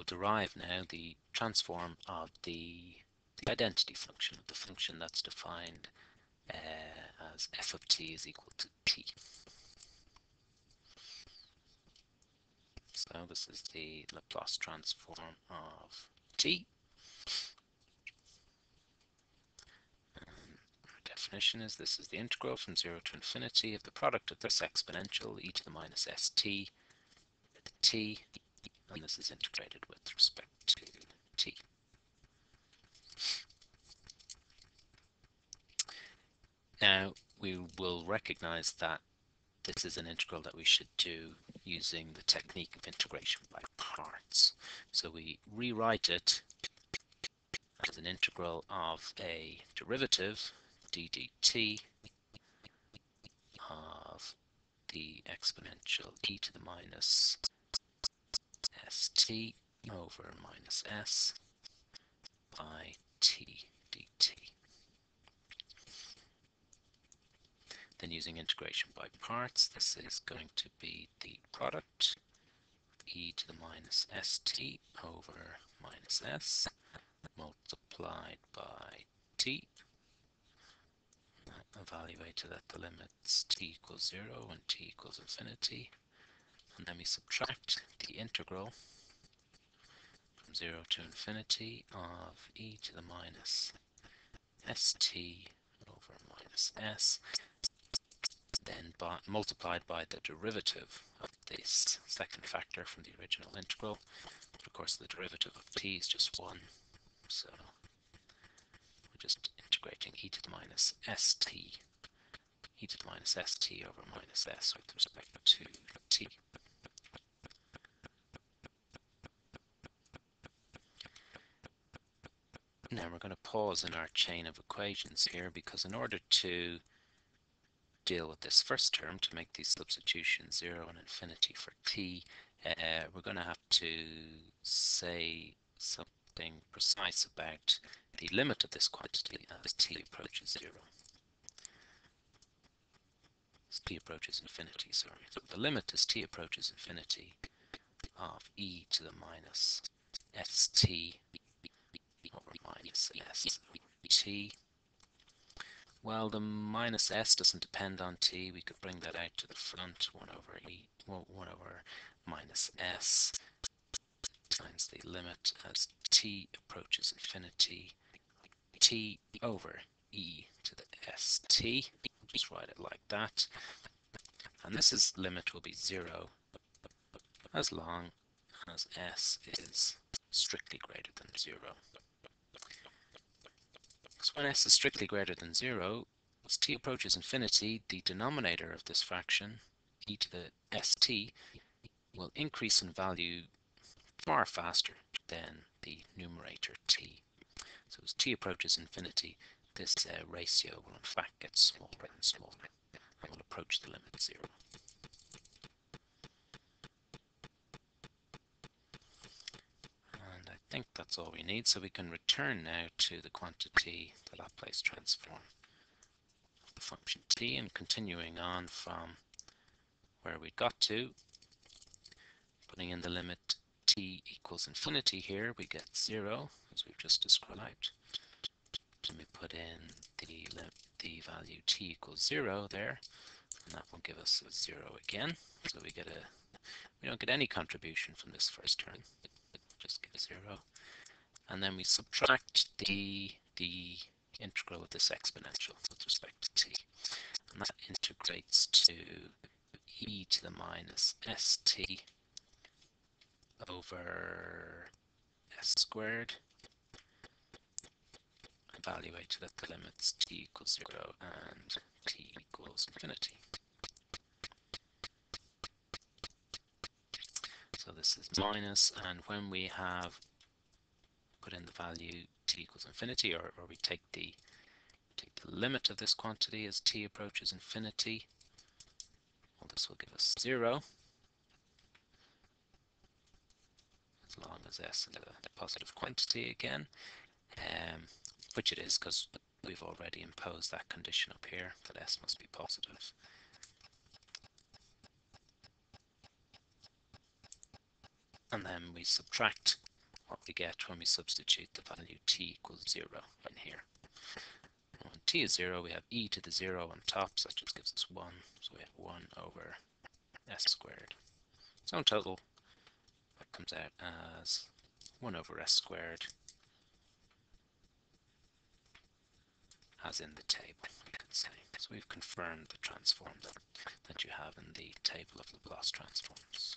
derive now the transform of the identity function, of the function that's defined as f of t is equal to t. So this is the Laplace transform of t. And our definition is this is the integral from 0 to infinity of the product of this exponential e to the minus st t, and this is integrated with respect to t. Now we will recognize that this is an integral that we should do using the technique of integration by parts. So we rewrite it as an integral of a derivative d dt of the exponential e to the minus st over minus s by t dt. Then using integration by parts, this is going to be the product of e to the minus st over minus s multiplied by t, evaluated at the limits t equals 0 and t equals infinity, and then we subtract the integral from 0 to infinity of e to the minus st over minus s, then multiplied by the derivative of this second factor from the original integral. But of course the derivative of t is just 1, so we're just integrating e to the minus st over minus s with respect to t. Now we're going to pause in our chain of equations here, because in order to deal with this first term, to make these substitutions 0 and infinity for t, we're going to have to say something precise about the limit of this quantity as t approaches 0. As t approaches infinity, sorry. So the limit as t approaches infinity of e to the minus st over minus s t. Well, the minus s doesn't depend on t. We could bring that out to the front. 1 over minus s times the limit as t approaches infinity, t over e to the st. Just write it like that. And this limit will be 0 as long as s is strictly greater than 0. So when s is strictly greater than 0, as t approaches infinity, the denominator of this fraction, e to the st, will increase in value far faster than the numerator t. So as t approaches infinity, this ratio will in fact get smaller and smaller and will approach the limit 0. And I think that's all we need, so we can return now to the quantity, the Laplace transform of the function t, and continuing on from where we got to, putting in the limit t equals infinity here, we get 0, as we've just described. And we put in the value t equals 0 there, and that will give us a 0 again. So we don't get any contribution from this first term, just get a 0. And then we subtract the integral of this exponential with respect to t, and that integrates to e to the minus st over s squared, evaluated at the limits t equals 0 and t equals infinity. So this is minus, and when we have put in the value t equals infinity, or we take the limit of this quantity as t approaches infinity, well, this will give us 0 as long as s is a positive quantity again, which it is because we've already imposed that condition up here that s must be positive. And then we subtract what we get when we substitute the value t equals 0 in here. And when t is 0, we have e to the 0 on top, so that just gives us 1. So we have 1 over s squared. So in total, that comes out as 1 over s squared, as in the table, we could say. So we've confirmed the transform that you have in the table of Laplace transforms.